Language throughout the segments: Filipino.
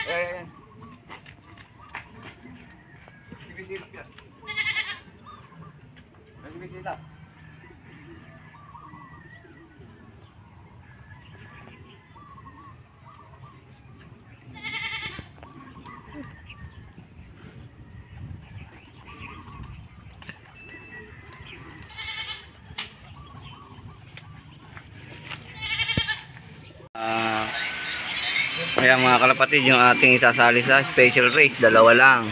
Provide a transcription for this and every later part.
Eh, Sibisilap yan. Sibisilap. Ayan mga kalapatid, yung ating isasali sa special race, dalawa lang.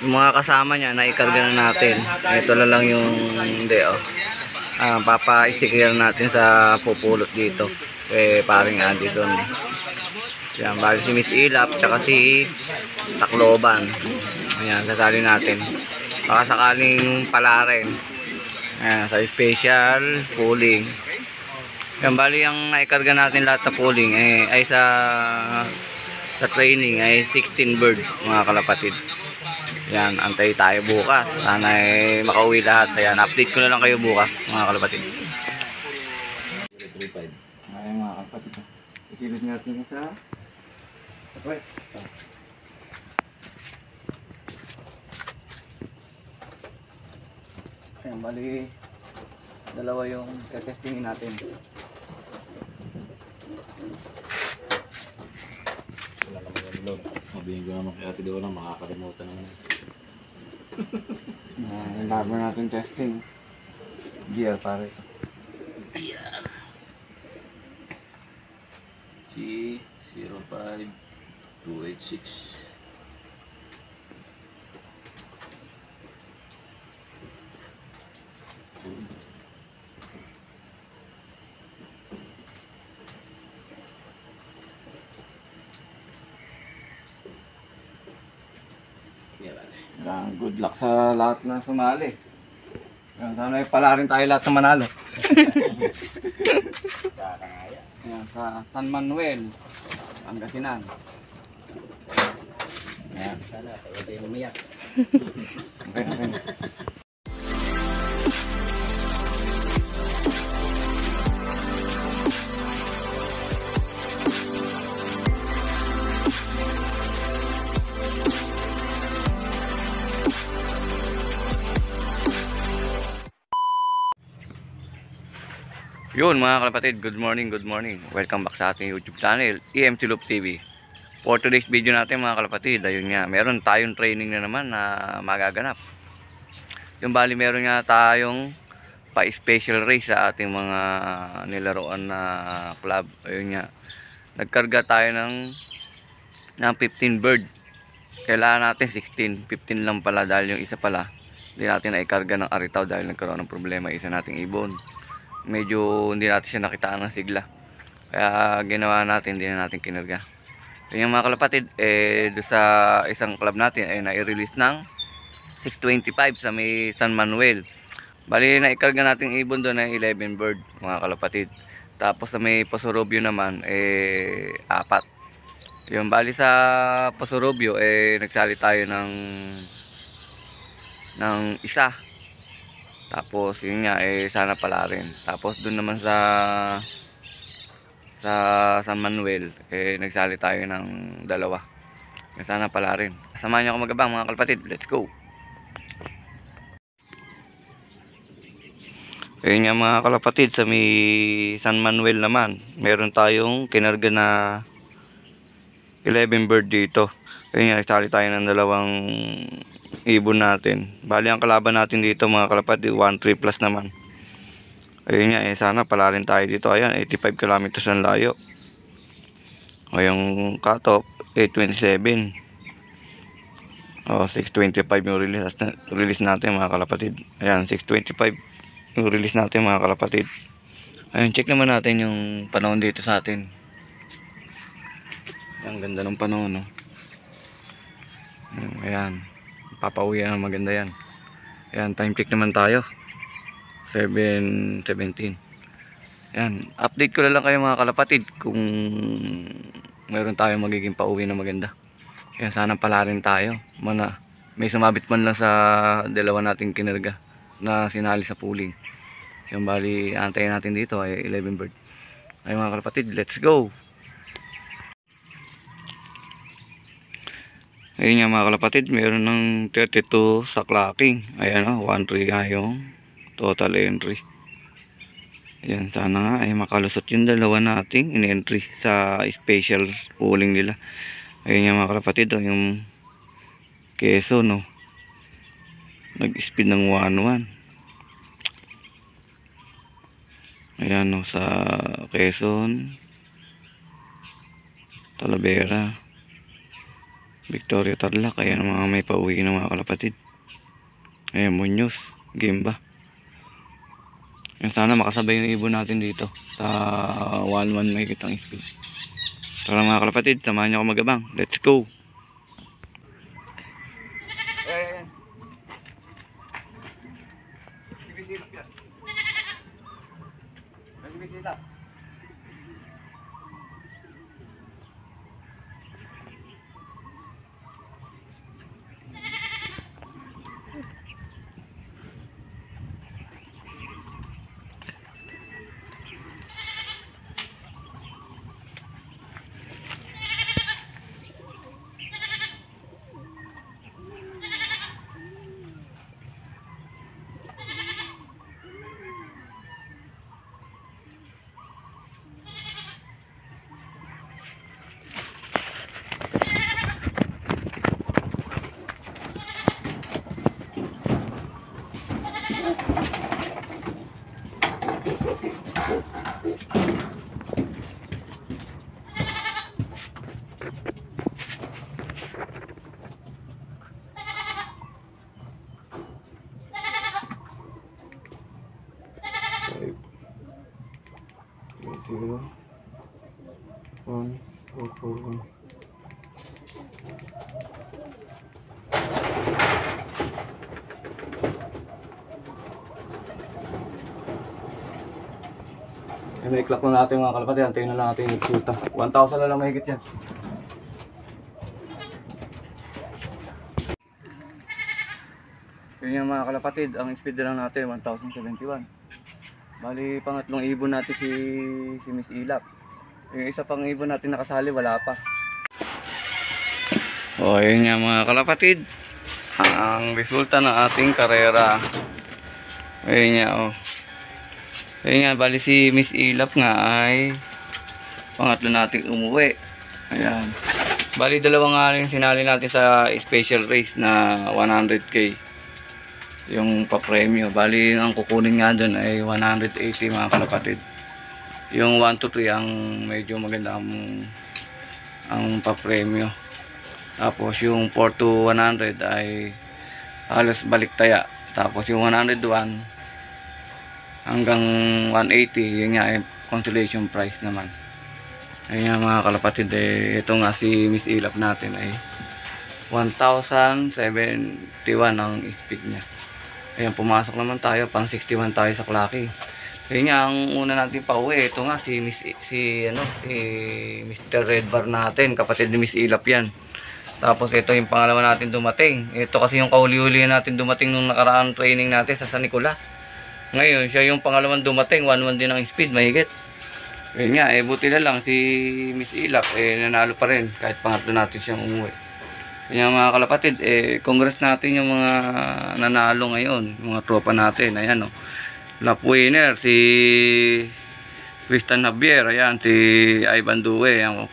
Yung mga kasama niya, naikarga na natin. Ito lang yung hindi papa-sticker natin sa pupulot dito. Paring Addison. Yan, bali si Miss Ilap, tsaka si Tacloban. Ayan, sasali natin. Baka sakaling pala rin. Ayan, sa special pooling. Yan, bali ang naikarga natin lahat na pooling ay sa training ay 16 bird mga kalapatid. Yan, antay tayo bukas. Sana ay makauwi lahat. Ayan, update ko na lang kayo bukas mga kalapatid. Ayan mga kalapatid. Isilid natin sa okay. Ayan, bali dalawa yung testingin natin. Wala naman yung load. Sabihin ko naman kay Ate Dora, makakalimutan naman. Yung bago natin testing. Gear pare. Ayan. C05286. Good luck sa lahat na sumali. Sana ay pala rin tayo lahat na manalo. Ayan, sa San Manuel, Pangasinan. Ayan. Sana, tayo tayo umiyak. Okay, okay. Yun mga kalapatid, good morning, good morning. Welcome back sa ating YouTube channel, EMC Loop TV. For today's video natin mga kalapatid, ayun nga, meron tayong training na naman na magaganap. Yung bali meron nga tayong pa-special race sa ating mga nilaroan na club. Ayun nga, nagkarga tayo ng 15 bird. Kailangan natin 16, 15 lang pala dahil yung isa pala hindi natin naikarga ng aritaw dahil nagkaroon ng problema isa nating ibon. Medyo hindi natin siya nakitaan ng sigla, kaya ginawa natin, hindi na natin kinarga. Yung mga kalapatid, doon sa isang club natin ay nai-release ng 625 sa may San Manuel. Bali naikarga natin ibon doon ng 11 bird mga kalapatid. Tapos sa may Pasorobio naman 4. Yung bali sa Pasorobio nagsali tayo ng isa. Tapos yun nga sana pala rin. Tapos dun naman sa San Manuel nagsali tayo ng 2. Sana pala rin. Samahan niyo ako magabang mga kalapatid. Let's go. Ayun nga mga kalapatid, sa may San Manuel naman meron tayong kinarga na 11 bird dito. Ayun nga, nagsali tayo ng 2 ibon natin. Bali ang kalaban natin dito mga kalapatid 1-3 plus naman. Ayun nga sana pala rin tayo dito. Ayan, 85 kilometers ang layo. O yung cut-off 827. O 625 yung release natin mga kalapatid. Ayan, 625 yung release natin mga kalapatid. Ayun, check naman natin yung panahon dito sa atin. Ang ganda ng panahon, no? Ayan, papauwi na maganda yan. Ayan, time check naman tayo 7:17. Ayan, update ko na lang kayo mga kalapatid kung meron tayong magiging pauwi na maganda. Ayan, sana pala rin tayo. May sumabit man lang sa dalawa nating kinarga na sinali sa pooling. Yung bali antayin natin dito ay 11 bird. Ay mga kalapatid, let's go. Ayun nga mga kalapatid, meron ng 32 sa clocking. Ayan o, 1.3 nga yung total entry. Ayan, sana nga ay makalusot yung dalawa nating in-entry sa special pooling nila. Ayun nga mga kalapatid, yung keso no, nag-speed ng 1.1. Ayan no, sa Quezon, Talavera, Victoria, Tarlac. Ayan mga may pauwi ng mga kalapatid. Ayan, Muñoz, Gimba. Ayan, sana makasabay yung ibon natin dito sa 1.1 may kitang speed. Tara mga kalapatid, samahan nyo ako magabang. Let's go! Ayan. Bibisilap yan. Bibisilap. Zero, 1, 4, 4, 1. May clock na natin mga kalapatid. Antayin na lang natin yung nagsuta. 1,000 na lang mahigit yan. Yun yung mga kalapatid. Ang speed na lang natin 1,071. Bali pangatlong ibon natin si Miss Ilap. Yung isa pang ibon natin nakasali wala pa. O yun nga mga kalapatid, ang resulta ng ating karera. Ayun nga o. Ayun nga, bali si Miss Ilap nga ay pangatlo nating umuwi. Ayan. Bali dalawa nga yung sinali natin sa special race na 100k. Yung pa-premyo. Bali ang kukunin nga dun ay 180 mga kalapatid. Yung 1 to 3 ang medyo maganda ang pa-premyo. Tapos yung 4 to 100 ay halos baliktaya. Tapos yung 101 hanggang 180, yun nga ay consolation prize naman. Ayun nga mga kalapatid, ito nga si Miss Ilap natin ay 1,071 ang speed niya. Ayan, pumasok naman tayo, pang 61 tayo sa clocking. Ayun nga, ang una natin pauwi, ito nga si Mr. Red Bar natin, kapatid ni Miss Ilap yan. Tapos ito yung pangalawa natin dumating. Ito kasi yung kahuli-huli natin dumating nung nakaraan training natin sa San Nicolas. Ngayon, siya yung pangalawang dumating, 1-1 din ang speed, mahigit. Ayun nga, buti na lang si Miss Ilap, nanalo pa rin, kahit pangatlo natin siyang umuwi. Kaya mga kalapatid, congrats natin yung mga nanalo ngayon, yung mga tropa natin. Ayan o, lap winner, si Tristan Javier, ayan, si Ivan Due, ayan o.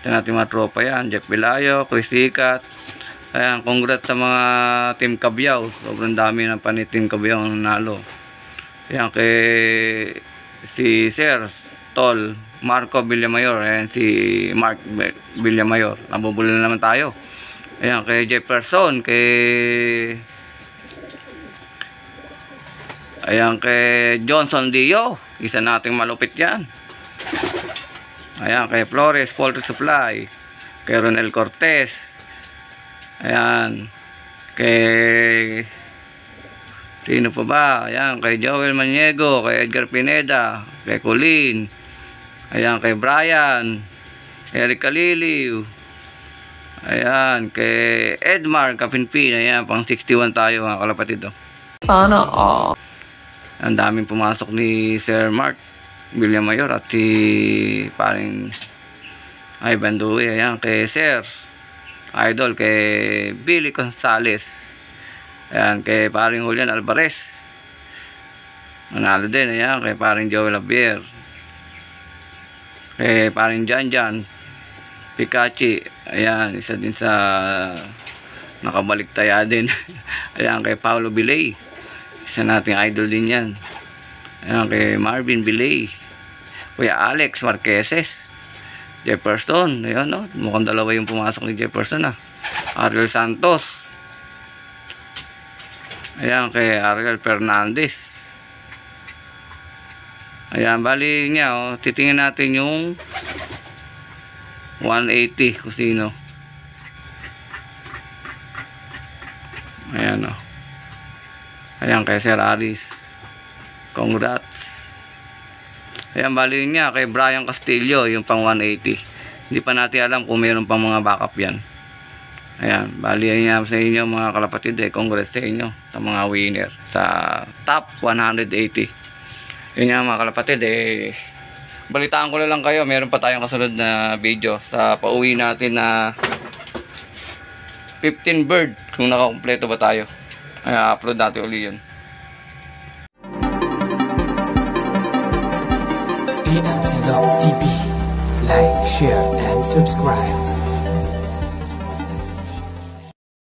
Ito natin mga tropa yan, Jeff Vilayo, Chris Ikat. Ayan, congrats sa mga Team Cabyaw, sobrang dami ng Team Cabyaw ang nanalo. Ayan, kay si Sir Tol Marco Villamayor, ayan, si Mark Villamayor, nabubula na naman tayo. Ayan, kay Jefferson, kay Johnson Dio, isa nating malupit yan. Ayan, kay Flores Poultry Supply, kay Ronel Cortez. Ayan, kay sino pa ba? Ayan, kay Joel Maniego, kay Edgar Pineda, kay Colin. Ayan, kay Brian, Eric Kaliliw. Ayan, kay Edmar Kapinpin. Ayan, pang 61 tayo mga kalapatid. Sana all. Ang daming pumasok ni Sir Mark Villamayor at si paring Ivan Due. Ayan, kay Sir idol kay Billy Gonzales. Ayan, kay paring Julian Alvarez. Manalo din, ayan, kay paring Joel Labier. Kay paring Janjan Pikachi. Ayan, isa din sa nakabalik taya din. Ayan, kay Paulo Bilay. Isa nating idol din yan. Ayan, kay Marvin Bilay. Kuya Alex Marqueses. Jefferson. Ayan, no? Mukhang dalawa yung pumasok ni Jefferson, ah. Ariel Santos. Ayan, kay Ariel Fernandez. Ayan, bali niya, oh. Titingnan natin yung 180 kung sino. Ayan, oh. Ayan, kay Sir Aris. Congrats. Ayan, bali niya kay Brian Castillo, yung pang 180. Hindi pa natin alam kung mayroon pang mga backup yan. Ayan, bali niya sa inyo mga kalapatid, congrats sa inyo sa mga winner sa top 180. Yun nga mga kalapatid, balitaan ko na lang kayo, meron pa tayong kasunod na video sa pauwi natin na 15 bird, kung nakakompleto ba tayo. Ay, upload natin uli yun. EMC Love TV. Like, share, and subscribe.